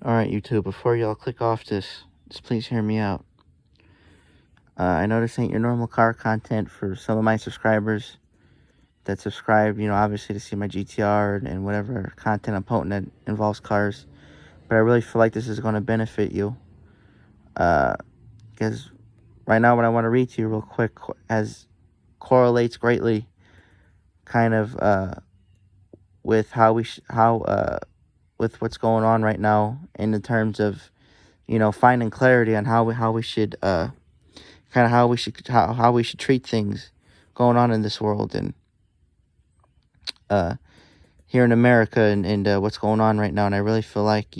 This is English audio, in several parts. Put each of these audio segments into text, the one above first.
Alright, YouTube, before y'all click off this, just please hear me out. I know this ain't your normal car content for some of my subscribers that subscribe, obviously to see my GTR and whatever content I'm putting that involves cars. But I really feel like this is going to benefit you. Because right now what I want to read to you real quick correlates greatly kind of with with what's going on right now in the terms of finding clarity on how we should how we should treat things going on in this world and here in America and what's going on right now. And I really feel like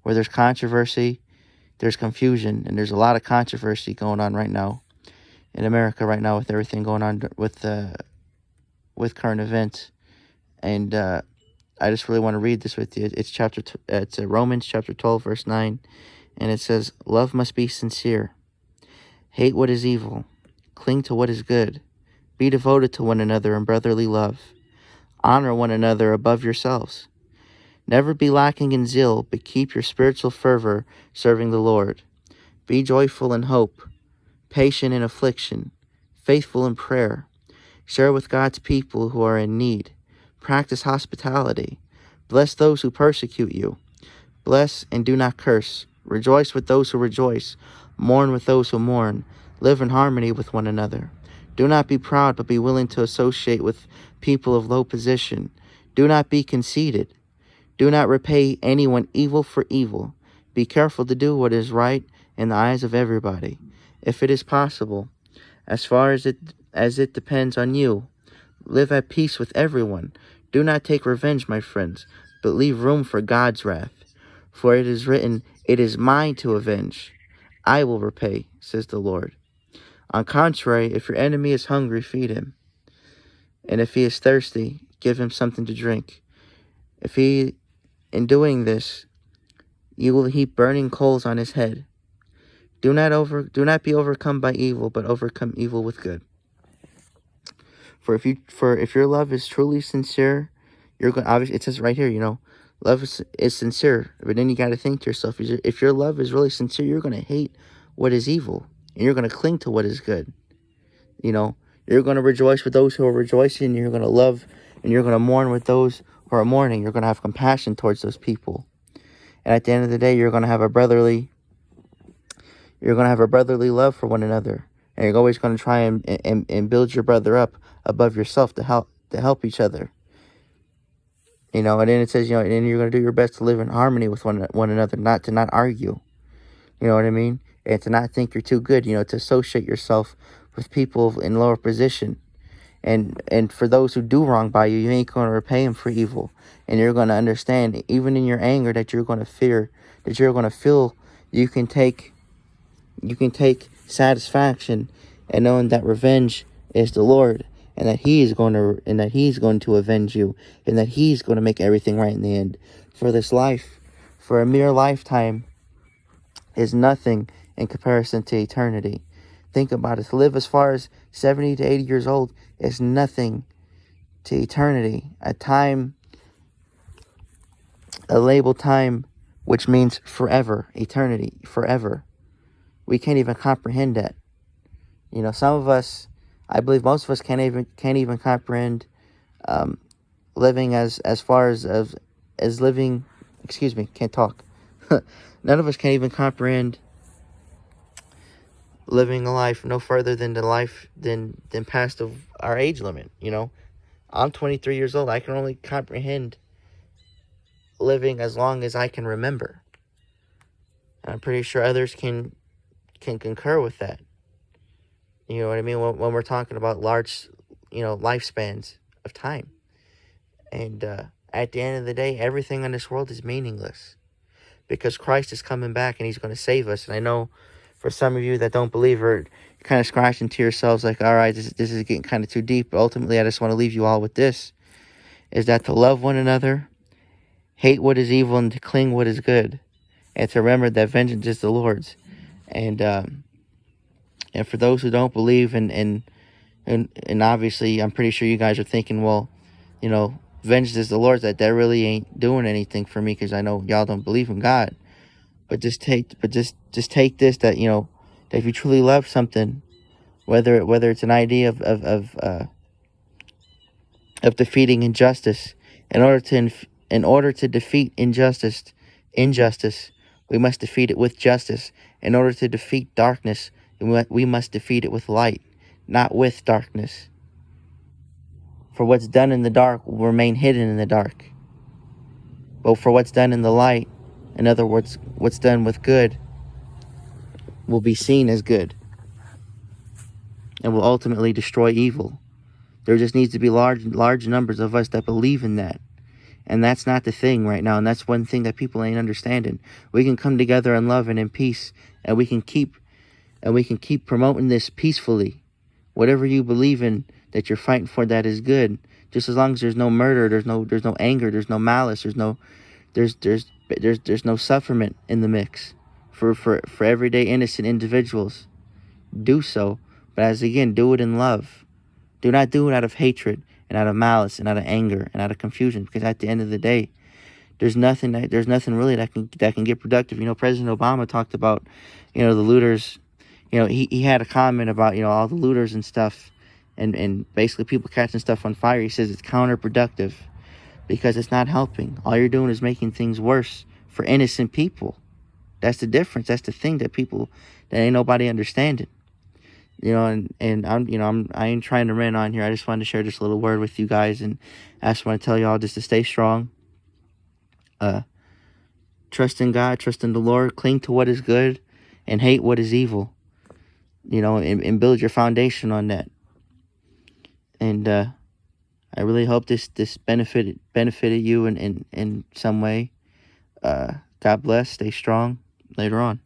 where there's controversy, there's confusion, and there's a lot of controversy going on right now in America right now with everything going on with current events. And I just really want to read this with you. It's Romans chapter 12, verse 9. And it says, "Love must be sincere. Hate what is evil. Cling to what is good. Be devoted to one another in brotherly love. Honor one another above yourselves. Never be lacking in zeal, but keep your spiritual fervor serving the Lord. Be joyful in hope, patient in affliction, faithful in prayer. Share with God's people who are in need. Practice hospitality. Bless those who persecute you. Bless and do not curse. Rejoice with those who rejoice. Mourn with those who mourn. Live in harmony with one another. Do not be proud, but be willing to associate with people of low position. Do not be conceited. Do not repay anyone evil for evil. Be careful to do what is right in the eyes of everybody. If it is possible, as far as it depends on you, live at peace with everyone. Do not take revenge, my friends, but leave room for God's wrath. For it is written, 'It is mine to avenge. I will repay,' says the Lord. On contrary, if your enemy is hungry, feed him. And if he is thirsty, give him something to drink. In doing this, you will heap burning coals on his head. Do not be overcome by evil, but overcome evil with good. For if your love is truly sincere, you're going. Obviously, it says right here, love is sincere. But then you got to think to yourself: if your love is really sincere, you're going to hate what is evil, and you're going to cling to what is good. You're going to rejoice with those who are rejoicing. You're going to love, and you're going to mourn with those who are mourning. You're going to have compassion towards those people. And at the end of the day, you're going to have a brotherly love for one another. And you're always going to try and build your brother up above yourself to help each other. And then it says, and then you're going to do your best to live in harmony with one another, not to not argue. You know what I mean? And to not think you're too good, to associate yourself with people in lower position. And for those who do wrong by you, you ain't going to repay them for evil. And you're going to understand, even in your anger, that you're going to feel you can take satisfaction in knowing that revenge is the Lord, and that He's going to avenge you, and that He's going to make everything right in the end. For this life, for a mere lifetime, is nothing in comparison to eternity. Think about it. To live as far as 70 to 80 years old is nothing to eternity. A labeled time, which means forever, eternity, forever. We can't even comprehend that. Some of us, I believe most of us can't even comprehend living as far as living. Excuse me, can't talk. None of us can even comprehend living a life no further than past of our age limit. I'm 23 years old. I can only comprehend living as long as I can remember. And I'm pretty sure others can concur with that. You know what I mean? When we're talking about large, lifespans of time. And at the end of the day, everything in this world is meaningless. Because Christ is coming back and He's going to save us. And I know for some of you that don't believe, or kind of scratching to yourselves like, all right, this is getting kind of too deep. But ultimately, I just want to leave you all with this. Is that to love one another, hate what is evil, and to cling what is good. And to remember that vengeance is the Lord's. And for those who don't believe, and obviously, I'm pretty sure you guys are thinking, well, vengeance is the Lord's. That really ain't doing anything for me, because I know y'all don't believe in God. But just take this, that that if you truly love something, whether it's an idea of defeating injustice, in order to defeat injustice, we must defeat it with justice. In order to defeat darkness, we must defeat it with light, not with darkness. For what's done in the dark will remain hidden in the dark. But for what's done in the light, in other words, what's done with good, will be seen as good and will ultimately destroy evil. There just needs to be large numbers of us that believe in that. And that's not the thing right now. And that's one thing that people ain't understanding. We can come together in love and in peace, and we can keep promoting this peacefully. Whatever you believe in that you're fighting for, that is good. Just as long as there's no murder, there's no anger, there's no malice, there's no sufferment in the mix for everyday innocent individuals. Do so, but as again, do it in love. Do not do it out of hatred and out of malice and out of anger and out of confusion, because at the end of the day, there's nothing really that can get productive. President Obama talked about, the looters. He had a comment about, all the looters and stuff, and basically people catching stuff on fire. He says it's counterproductive because it's not helping. All you're doing is making things worse for innocent people. That's the difference. That's the thing that ain't nobody understanding. And I ain't trying to rant on here. I just wanted to share just a little word with you guys, and I just want to tell y'all just to stay strong. Trust in God, trust in the Lord, cling to what is good, and hate what is evil. And build your foundation on that. And I really hope this benefited you in some way. God bless. Stay strong. Later on.